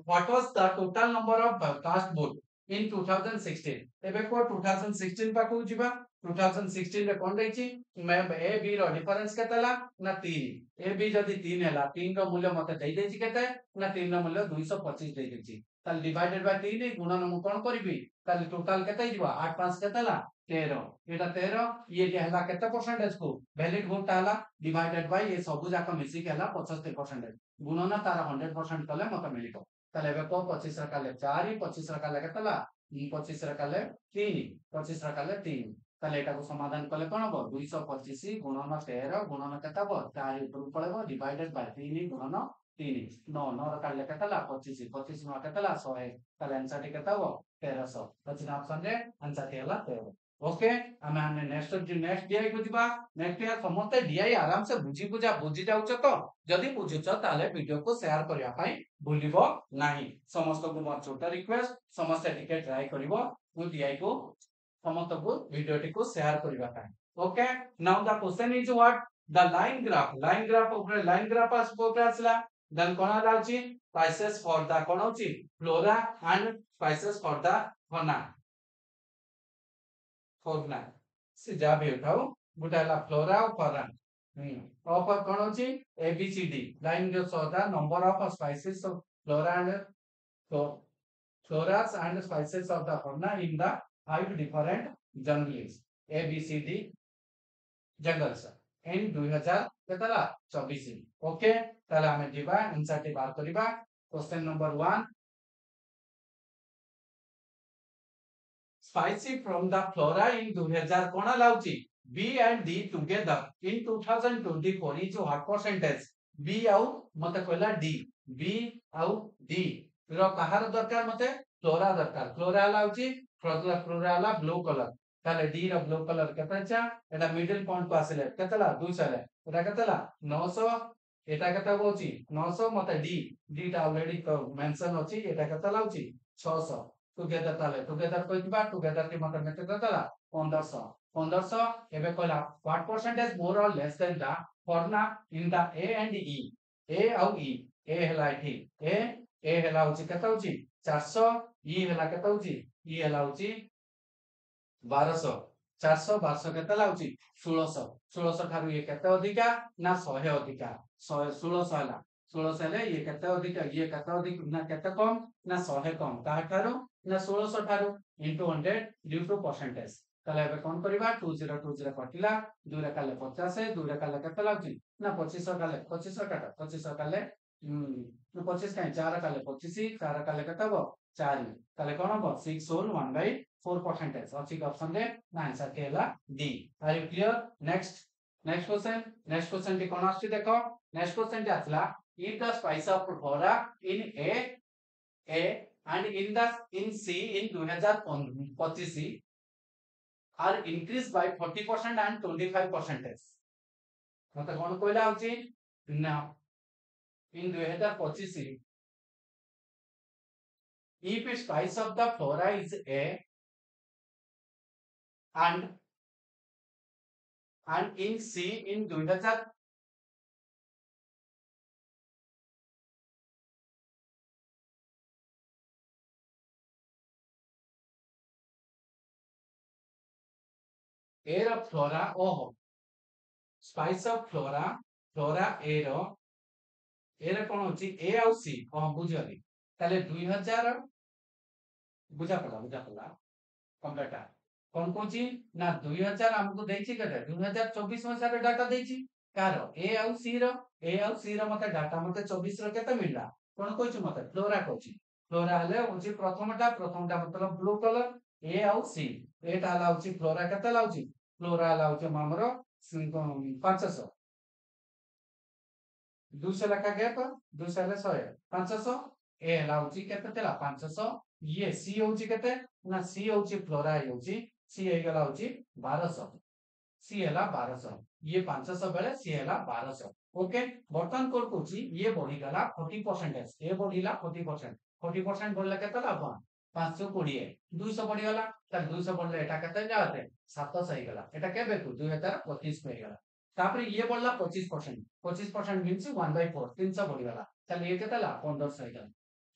what was the total number of cast vote in 2016 एबे को 2016 पा को जिबा 2016 रे कोन दैछि मैं A B रो डिफरेंस केतला ना 3 A B जदी 3 हैला 3 रो मूल्य मते दे दैछि केते ना 3 रो मूल्य 225 दे दैछि ताल डिवाइडेड बाय 3 गुणन मु कोन करबी ताल टोटल केते जिबा 8 5 केतला 13 एटा 13 ये जे हला केते परसेंटेज को वैलिड वोट हला डिवाइडेड बाय ये सब जाक मिसी के हला 75% गुणन तार 100% कले मते मिलितो ताले एबे को 25 रा काले 4 25 रा काले केतला 25 रा काले 3 25 रा काले 3 ताले एटा को समाधान कले कोन हो 225 गुणन 13 गुणन केता हो 4 ऊपर पळेबो डिवाइडेड बाय 3 गुणन 3 9 9 रा काले केतला 25 25 नो केतला 100 ताले आंसर टी केता हो 1300 पछिन ऑप्शन रे आंसर टी हला 13 ओके हमें नेक्स्ट डीआई को दिबा नेक्स्ट या समस्त डीआई आराम से बुझी जाउछ तो जदी बुझुछ ताले वीडियो को शेयर करिया पई भूलिबो नाही समस्त को मोर छोटा रिक्वेस्ट समस्त टिके ट्राई करिवो मु डीआई को समस्त को वीडियो टी को शेयर करिवा पई okay now the question is what the line graph ऊपर लाइन ग्राफ आस ऊपर आसला देन कोना दाउची प्राइसेस फॉर द कोन होची flora and spices for the fauna fauna से जा भी उठाओ बुटाला फ्लोरा और फाना ऑफर कौन होची ABCD लाइन जो सौदा number of spices of flora and floras and spices of the fauna in the 5 different jungles ABCD jungles in 2000 केतला 24 okay ताले हमें दिबा आंसर टी बात करिबा question number 1 spicy from the flora in 2000 कोना लाउची B and D together in 2024 is what percentage B आउ मते कहला D B आउ D रो कहार दरकार मते फ्लोरा दरकार फ्लोरा लाउची फ्लोरा ला ब्लू कलर ताले D रो ब्लू कलर केतचा एटा मिडिल पॉइंट को आसिले केतला 200 ले एटा केतला 900 एटा केता होची 900 मते D टा ऑलरेडी तो मेंशन होची एटा केता लाउची 600 टुगेदर ताले टुगेदर कोइबा टुगेदर के मतलब में केतला 1500 एबे कहला what percentage more or less than the fauna in the A and E A आउ E A हला एठी A हला होची केता होची 400 E हला केता होची E हला होची 1200 400 1200 केता लाउची 1600 ठारू ये केता अधिका ना 100 अधिका 100 1600 हला 1600 हेले ये केता अधिका ये केता अधिक ना केता कम ना 100 कम का ठारू ना 1600 ठारू into 100 due to percentage ताले एबे कोन करबा 2020 कटिला 2 रे काले 50 2 रे काले केता लाउची ना 2500 काले 2500 काटा 2500 काले 25 काई 4 काले 25 4 काले केता हो 4 ताले कोन हो 6 होल 1/4 परसेंटेज अछि ऑप्शन दे ना आंसर केला D are you clear next question टी कोन आछि देखो नेक्स्ट क्वेश्चन टी आछला if the species of flora in A and in C in 2025 are increased by 40% and 25%. मतलब कौन कहला होची ना in 2025 if spice of the flora is A and in C in 2000 A ର flora ओहो spice of flora A ର कोन होची A आउ C ओह बुझली ताले 2000 बुझा पड़ा कंप्यूटर कोन कोची ना 2000 हमको देछि केते 2024 मसा रे डाटा देछि कार A आउ C रो मते डाटा मते 24 रो केते मिलला कोन कोची मते फ्लोरा कोची फ्लोरा हले होची प्रथमटा मतलब ब्लू कलर A आउ C एटा हला होची फ्लोरा केते लाउची फ्लोरा लाउची हमरो 500 200 लका गैप 200 ले 100 500 ए लाउची केते तेला 500 ये C होची केते ना C होची फ्लोरा होची C हे गला होची 1200 C हला 1200 ये 500 बेले C हला 1200 ओके बर्तन कोड कोची ये बढ़ी गला 40% ए बढ़ीला 40% बढ़ला केते लाभ 520 200 बढ़ी गला त 200 बढ़ले एटा केते जाते 700 हे गला एटा केबे को 2025 पे गला तापर ये बढ़ला 25% मींस 1/4 300 बढ़ी गला त ये केते ला 1500 हे गला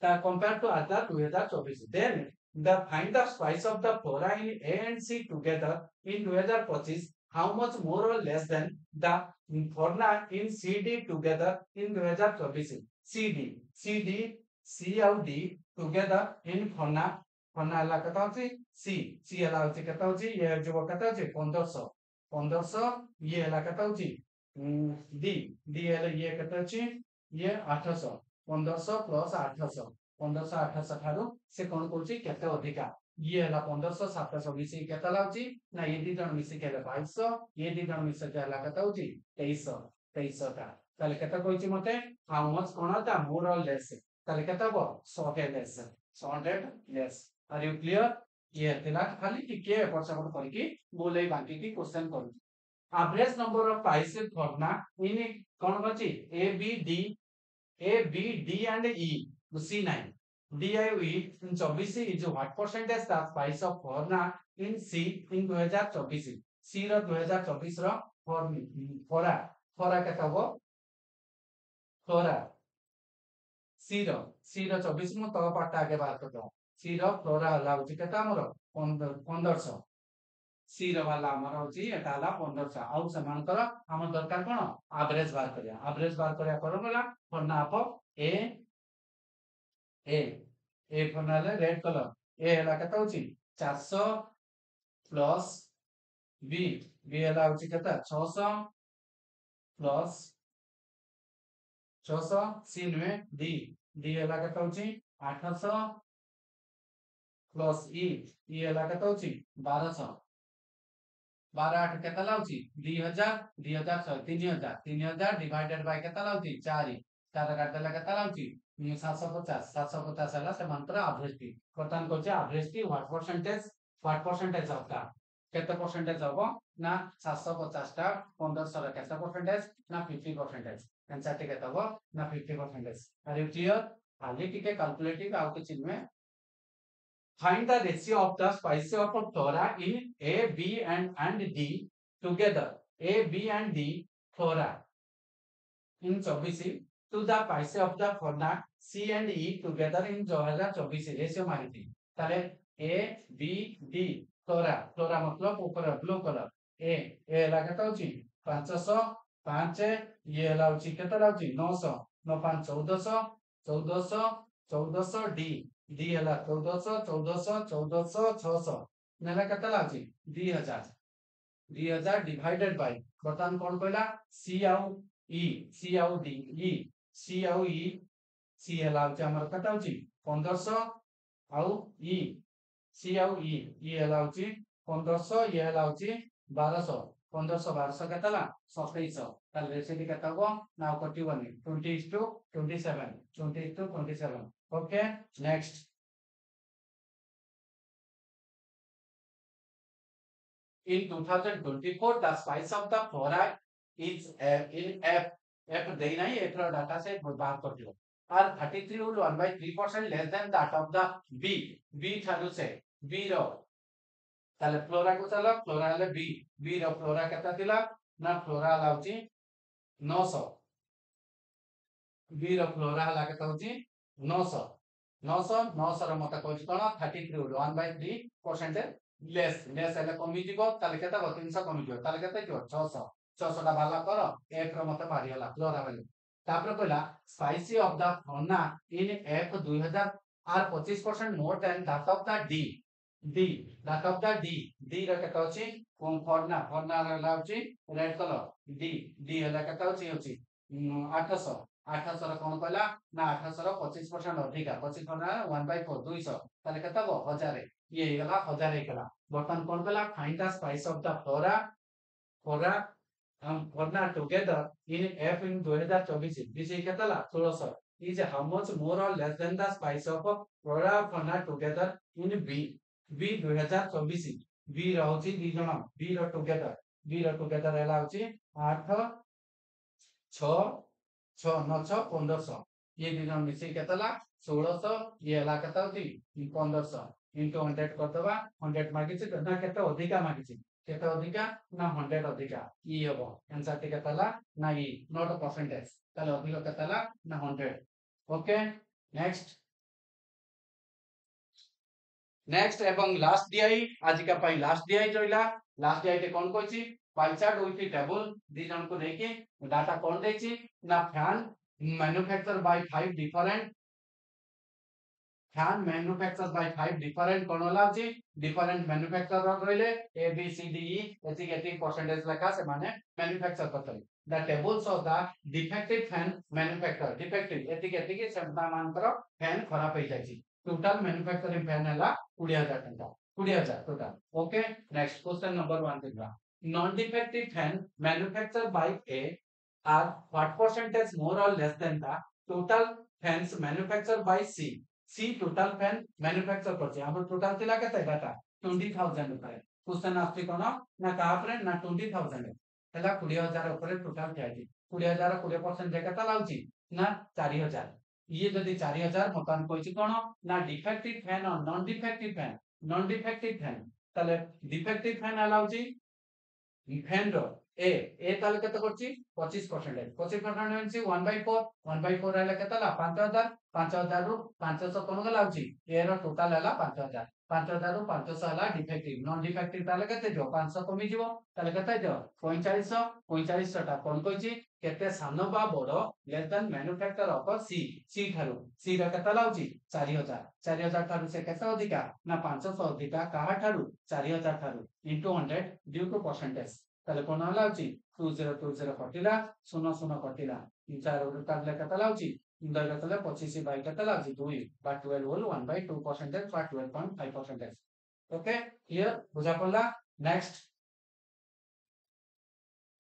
ता compare to other 2024 then the find the spice of the flora in A and C together in 2025 how much more or less than the fauna in CD together in 2024 CD C और D together in fauna ला कता होची C ला होची कता होची ये जो कता होची 1500 ये ला कता होची D हले ये कता होची ये 800 1500 प्लस 800 1500 800 ठारू से कोन कोची केते अधिका ये हला 1500 700 मिसी केते लाउची ना ये दी जण मिसी केले 2200 ये दी जण मिसी केला कता होची 2300 ता ताले केते कोची मते हाउ मच कोनता मोर और लेस ताले केते हो 100 less 100 less are you clear ये थिला खाली टिके पछपट करके बोले बाकी की क्वेश्चन करू एवरेज नंबर ऑफ स्पाइसेस फॉर्ना इन कोन बची A B D and E C9 DIE in 24 is what percentage the spice of fauna in C in 2024 C रो 2024 रो फॉरा केता हो फॉरा C रो 24 मु तो पाटा आगे बात करतो सी रो फ्लोरा हला होची केता हमरो 1500 सी रो वाला हमर होची एटा हला 1500 आउ समानकर हम दरकार कोन एवरेज बार करिया करला formula of A formula red colour A हला केता होची 400 प्लस बी बी हला होची केता 600 प्लस 600 सी नुए डी डी हला केता होची 800 प्लस ई हला केता होची 1200 12 8 केता लाउची 2000 2000 3000 3000 डिवाइडेड बाय केता लाउची 4 4 काट देला केता लाउची 750 750 हला से मंत्र एवरेज टी वर्तमान कोचे average T what percentage of that केते परसेंटेज हबो ना 750 टा 1500 रा केते परसेंटेज ना 50% आंसर टी केते हबो ना 50%। Are you clear? खाली टिके कैलकुलेटिव आउ के चिन्ह में find the ratio of the spices of flora in A, B and D together. A, B and D flora in 24 to the spices of the fauna C and E together in 2024 ratio माहिती ताले A, B, D flora flora मतलब ऊपर blue colour ए लगाता होची 500 5 ये लाउची केते लाउची 900 9 5 1400 1400 1400 D D हला 1400 1400 1400 600 नेला केते लाउची 2000 डिवाइडेड बाय बर्तमान कोन कहला सी आउ डी सी आउ ई सी हला होची हमर केते होची 1500 आउ ई सी आउ ई हला होची 1500 ये हला होची 1200 1500 1200 केते ला 2700 ताल रेसिपी केते हो ना 41 20:27 20:27 okay next in 2024 the size of the flora is in f देई नाही f रो डाटा से बाहर कर दियो और 33 will 1/3% less than that of the b Tharu से b रो ताले फ्लोरा को चला फ्लोरा ले b रो फ्लोरा केता थिला ना फ्लोरा लाउची 900 b रो फ्लोरा हला केता होची 900 रो मत कहछि कोन 33 will 1/3% लेस हेले कमी जीवो ताले केता 300 कमी जीवो ताले केता कियो 600 टा बाला करो f रो मत बारी हला फ्लोरा वाली तापर कहला species of the fauna in f 2000 are 25% more than that of the D that of the D रो केता होची कोन फौना रो लाउची रेड कलर डी हला केता होची 800 रो कोन कहला ना 800 रो 25% अधिका 25% 1/4 200 ताले केता हो 1000 ये गला 1000 एकला बर्तमान कोन कहला find the species of the flora हम fauna together in f in 2024 this is केता ला 1600 is how much more or less than the spice of flora fauna together in b 2024 b रहउची दी जण b रो टुगेदर हैला होची 8 6 6 9 6 1500 ये दी जण मिसी केता ला 1600 ये हैला केता होची 1500 into 100 करतबा 100 मागिची ना केता अधिका मागिची केता अधिका ना 100 अधिका ई हबो आंसर टी केता ला ना ई नॉट अ परसेंटेज ताले अधिक केता ला ना 100 ओके नेक्स्ट एवं लास्ट डीआई आज का पाई लास्ट डीआई जोइला लास्ट डीआई ते कोन कहछि पाई चार्ट विथ टेबल दी जन को देके डाटा कोन देछि ना fan manufacture by 5 different fan manufacture by 5 different कोन लाउछि डिफरेंट मैन्युफैक्चरर रहले A B C D E एति परसेंटेज लगा से माने मैन्युफैक्चर करतले the tables of the defective fan manufacture defective एति सेमता मानकर फैन खराब हो जायछि टोटल मैन्युफैक्चरिंग फैन हला 20000 टका 20000 total okay next question number 1 देखा non defective fan manufacture by A are what percentage more or less than the total fans manufacture by C total fan manufacture करछि हमर total थिला केते data 20000 ऊपर question आछि कोन ना का ऊपर ना 20000 हला 20000 ऊपर टोटल थाइछि 20000 20% केता लाउछि ना 4000 ये जदी 4000 मकान कहछि कोन ना डिफेक्टिव फैन और नॉन डिफेक्टिव फैन ताले डिफेक्टिव फैन अलाउछि फैन रो ए ताले केते करछि 25%, 25% मींस 1/4, 1/4 हैला केतेला 5000, 5000 रु 500 कोन गला होछि ए रो टोटल हैला 5000, 5000 रु 500 हैला डिफेक्टिव, नॉन डिफेक्टिव ताले केते जो 500 कमी जिवो ताले केते जो 4500, 4500 टा कोन कहछि केते सानो बा बडो लेस देन मैन्युफैक्चर ऑफ सी, सी थारु सी रो केते लाउछि 4000, 4000 थारु से केते अधिका ना 500 अधिका काहा थारु 4000 थारु इनटू 100 ड्यू टू परसेंटेज ताले कोन लाउछि 2020 कटिला 00 कटिला 4 रो ताले केते लाउछि इंदर केते 25 बाय केते लाउछि 2 बा 12 होल 1/2% बा 12.5%. ओके क्लियर बुझा पड़ला.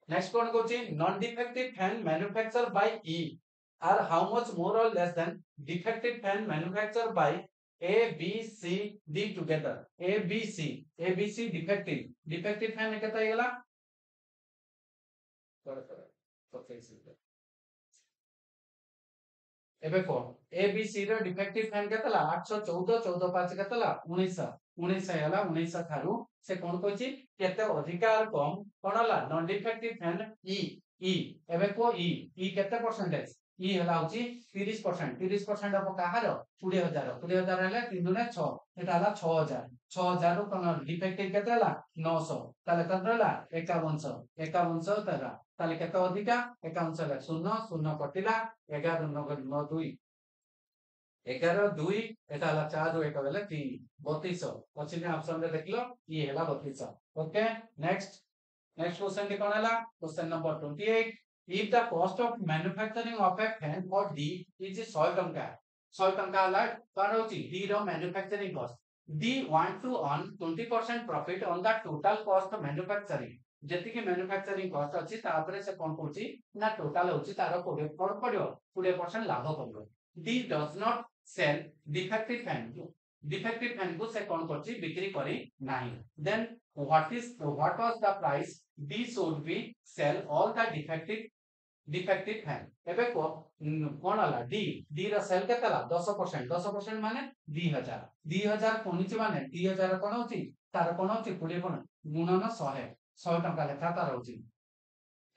Next one goes in non-defective fan manufactured by E are how much more or less than defective fan manufactured by A, B, C, D together. A, B, C defective. Defective fan कितना आएगा? एबे को A B C रो defective fan केतला 814 14 5 केतला 19 19 हैला 19 थारु से कोन कहछि केते अधिकार कम कोनला नॉन डिफेक्टिव फैन ई एबे को ई केते परसेंटेज ई हैला होछि 30%, 30% अब काहार 20000 20000 हैले 3 दुने 6 एटा हैला 6000 6000 रो कोन डिफेक्टिव केते हैला 900 ताले केतला 5100 5100 तारा ताले केते अधिका 5100 ला 0 0 कटिला 11 9 9 2 11 2 एटा हला 4 रो 1 बेले 3 3200 पछिने ऑप्शन रे देखलो ये हला 3200. ओके नेक्स्ट क्वेश्चन के कोन हला question number 28. If the cost of manufacturing of a fan for D is 100 टंका 100 टंका हला कोन होची D रो manufacturing cost D want to earn 20% profit on the total cost of manufacturing. जति के मैन्युफैक्चरिंग कॉस्ट अछि तापरे से कोन कोची ना टोटल होची तारो 20% पडियो 20% लाभ करबो. D does not sell defective fan को से कोन करछि बिक्री करी नाही. Then what was the price D should be sell all the defective fan. एबे को कोन हला D रा सेल केतला 10% माने 2000 2000 कोनिच माने 2000 कोन होची तार कोन होची 20 कोन गुणन 100 टंका लेखा तार होची.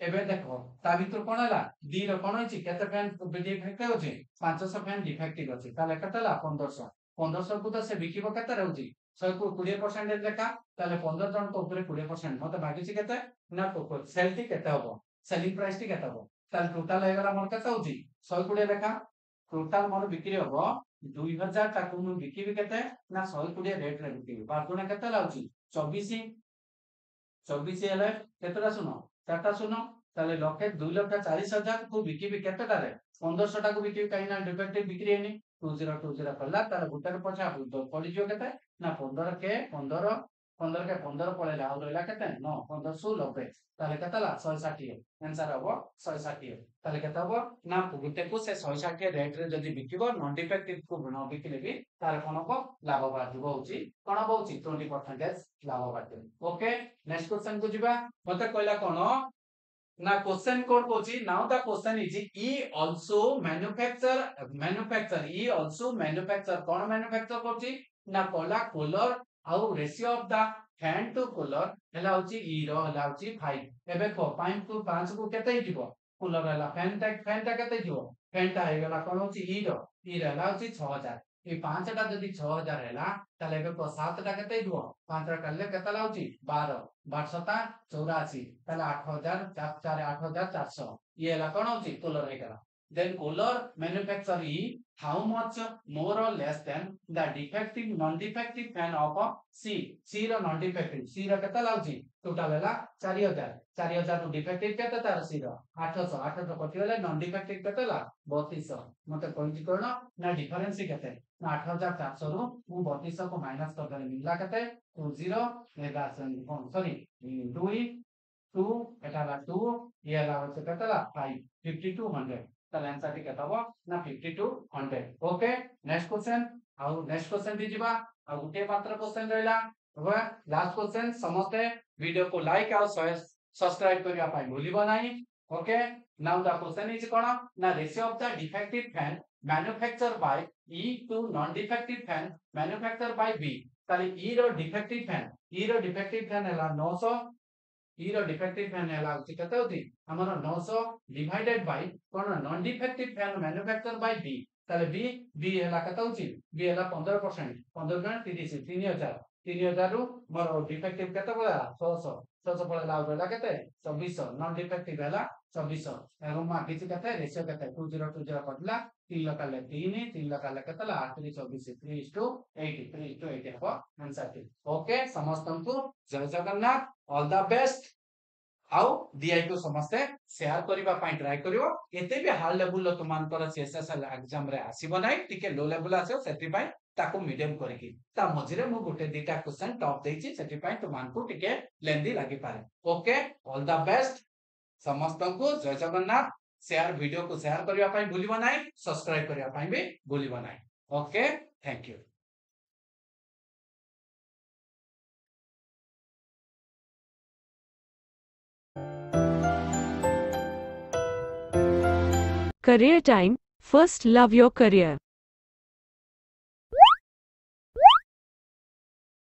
एबे देखो ता भितर कोन हला D रो कोन होची केते फैन डिफेक्टिव होची 500 फैन डिफेक्टिव होची ताले केतला 1500 1500 को तो से बिकिबो केते रहउची 100 को 20% लेखा ताले 15 जन को ऊपर 20% मते बाकीची केते ना को सेल टी केते होबो सेलिंग प्राइस टी केते होबो ताले टोटल हेगला मोर केते होची 120 लेखा टोटल मोर बिक्री होबो 2000 टाकू मु बिकिबी केते ना 120 रेट रे बिकिबी बारदुना केते लाउची 24 24 हेले केतेटा सुनो चारटा सुनो ताले लखे 2 लाख 40 हजार को बिकिबी केतेटा रे 1500 टाकू बिकिबी काइना डिफेक्टिव बिक्री हेनी 2020 कला तार गुटर पछा पड़ी जो केते ना 15 के 15 पळेला आ रहला केते न 1590 ताले केतला 160 आंसर हबो 160 ताले केते हबो ना गुटे को से 160 रेट रे जदी बिकिबो नॉन डिफेक्टिव को न बिकिले भी तार कोन को लाभ बाजबो होची कोन होची 20% लाभ बाजबो. ओके नेक्स्ट क्वेश्चन को जिबा मते कहला कोन ना क्वेश्चन कोड कोची now the question is E also manufacture E also manufacture कोन मैन्युफैक्चर कोची ना कोला कूलर आउ ratio of the fan to cooler हला होची ई रो हला होची 5 एबे को 5 टू 5 को केते हिटिबो कूलर हला फैन ता केते हिटिबो फैन ता हेगला कोन होची ई रो हला होची 6000 ए 5 टा जदी 6000 हैला ताले एबे को 7 टा केते हिटिबो 5 टा करले केते लाउची 12 12 84 ताले 8000 4 8400 ये हला कोन होची cooler हेगला. Then cooler manufacturer E how much more or less than the defective non-defective fan of C रो non-defective C रो केता लाउची टोटल हैला 4000 रो डिफेक्टिव केता तार C रो 800 कथि होला non-defective केता ला 3200 मते कोइज करनो ना डिफरेंस केते ना 8400 रो मु 3200 को माइनस कर देले मिलला केते 20 एला सॉरी 2 एटा ला 2 ये ला होते केता ला 5 5200 ताले आंसर टी केता हो ना 5200. ओके नेक्स्ट क्वेश्चन दी जिबा आ गुटे मात्र क्वेश्चन रहला હવે लास्ट क्वेश्चन समझते वीडियो को लाइक और सब्सक्राइब करिया पाई भूलिबो नाही. Okay now the question is कोन ना ratio of the defective fan manufacture by E to non defective fan manufacture by B ताले ई रो डिफेक्टिव फैन हैला 900 ई रो डिफेक्टिव फैन है लागुची कते होती हमर 900 डिवाइडेड बाय कोन non defective fan manufacture by B ताले बी हला कते होची बी हला 15% 15 गुणा 30 3000 3000 रु मोर डिफेक्टिव कते पड़ा 600 600 पड़ा लाउ बेला कते 2400 नॉन डिफेक्टिव हला 2400 एगो माकी ची कते रेशियो कते 2020 पडला 3 लकाले 3 3 लकाले कते ला 8 24 3:80 3:80 हबो आंसर ओके समस्तंकु जय जगन्नाथ ऑल द बेस्ट आउ डीआई को समस्ते शेयर करबा पई ट्राई करिवो एते भी हाई लेवल तुमान कर सीएसएसएल एग्जाम रे आसीबो नै टिके लो लेवल आसे सेति पई ताको मीडियम करके ता मझिरे मु गोटे दिटा क्वेश्चन टॉप देछि सेति पई तुमान को टिके लेंदी लागि पारे ओके ऑल द बेस्ट समस्त को जय जगन्नाथ शेयर वीडियो को शेयर करबा पई भूलिबो नै सब्सक्राइब करबा पई भी भूलिबो नै okay thank you Career time. First love your career.